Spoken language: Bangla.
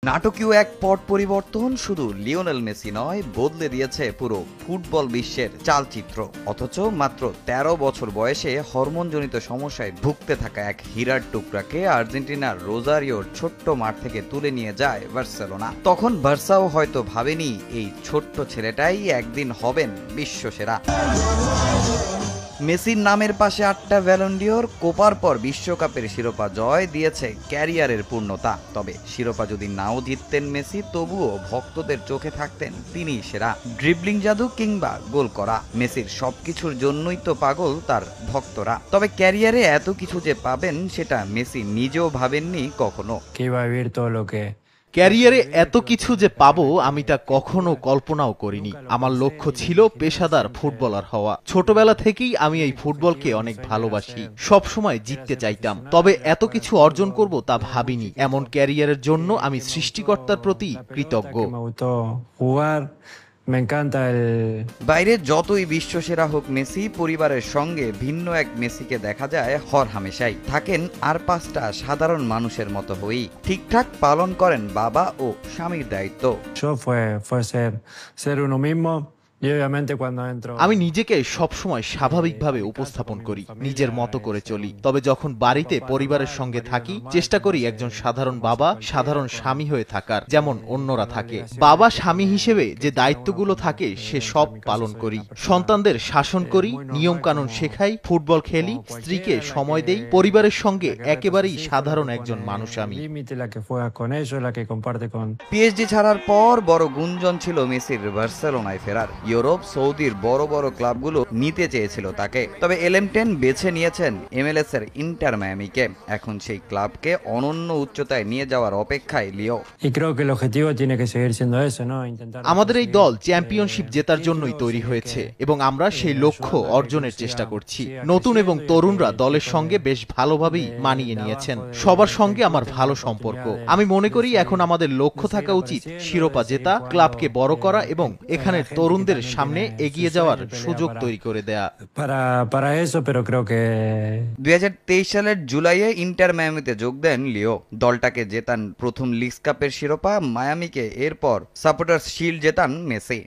নাটকীয় এক পট পরিবর্তন শুধু লিওনেল মেসি নয়, বদলে দিয়েছে পুরো ফুটবল বিশ্বের চালচিত্র। অথচ মাত্র ১৩ বছর বয়সে হরমোনজনিত সমস্যায় ভুগতে থাকা এক হীরার টুকরাকে আর্জেন্টিনার রোজারিওর ছোট্ট মাঠ থেকে তুলে নিয়ে যায় বার্সেলোনা। তখন বার্সাও হয়তো ভাবেনি এই ছোট্ট ছেলেটাই একদিন হবেন বিশ্বসেরা। মেসির নামের পাশে ৮টা ব্যালন ডিওর, কোপার পর বিশ্বকাপের শিরোপা জয় দিয়েছে ক্যারিয়ারের পূর্ণতা। তবে শিরোপা যদি নাও জিততেন মেসি, তবুও ভক্তদের চোখে থাকতেন তিনিই সেরা। ড্রিবলিং জাদু কিংবা গোল করা, মেসির সবকিছুর জন্যই তো পাগল তার ভক্তরা। তবে ক্যারিয়ারে এত কিছু যে পাবেন সেটা মেসি নিজেও ভাবেননি কখনো। ক্যারিয়ারে এত কিছু যে পাবো আমি তা কখনো কল্পনাও করিনি। আমার লক্ষ্য ছিল পেশাদার ফুটবলার হওয়া। ছোটবেলা থেকেই আমি এই ফুটবলকে অনেক ভালোবাসি, সব সময় জিততে চাইতাম। তবে এত কিছু অর্জন করব তা ভাবিনি। এমন ক্যারিয়ারের জন্য আমি সৃষ্টিকর্তার প্রতি কৃতজ্ঞ। বাইরে যতই বিশ্বসেরা হোক মেসি, পরিবারের সঙ্গে ভিন্ন এক মেসিকে দেখা যায় হরহামেশাই। থাকেন আর 5টা সাধারণ মানুষের মতো হয়েই ঠিকঠাক পালন করেন বাবা ও স্বামীর দায়িত্ব। আমি নিজেকে সবসময় স্বাভাবিকভাবে উপস্থাপন করি, নিজের মতো করে চলি। তবে যখন বাড়িতে পরিবারের সঙ্গে থাকি, চেষ্টা করি একজন সাধারণ বাবা, সাধারণ স্বামী হয়ে থাকার, যেমন অন্যরা থাকে। বাবা স্বামী হিসেবে যে দায়িত্বগুলো থাকে সে সব পালন করি। সন্তানদের শাসন করি, নিয়ম কানুন শেখাই, ফুটবল খেলি, স্ত্রীকে সময় দেই। পরিবারের সঙ্গে একেবারেই সাধারণ একজন মানুষ আমি। পিএসজি ছাড়ার পর বড় গুঞ্জন ছিল মেসির বার্সেলোনায় ফেরার। ইউরোপ, সৌদির বড় বড় ক্লাবগুলো নিতে চেয়েছিল তাকে। তবে এলএম10 বেছে নিয়েছেন MLS এর ইন্টার মায়ামিকে। এখন সেই ক্লাবকে অনন্য উচ্চতায় নিয়ে যাওয়ার অপেক্ষায় লিও। আমাদের এই দল চ্যাম্পিয়নশিপ জেতার জন্যই তৈরি হয়েছে এবং আমরা সেই লক্ষ্য অর্জনের চেষ্টা করছি। নতুন এবং তরুণরা দলের সঙ্গে বেশ ভালোভাবেই মানিয়ে নিয়েছেন। সবার সঙ্গে আমার ভালো সম্পর্ক। আমি মনে করি এখন আমাদের লক্ষ্য থাকা উচিত শিরোপা জেতা, ক্লাবকে বড় করা এবং এখানের তরুণদের সামনে এগিয়ে যাওয়ার সুযোগ তৈরি করে দেয়া। 2023 সালের জুলাইয়ে ইন্টার মায়ামিতে যোগ দেন লিও। দলটাকে জেতান প্রথম লিগস কাপের শিরোপা, মায়ামিকে এরপর সাপোর্টার্স শিল্ড জেতান মেসি।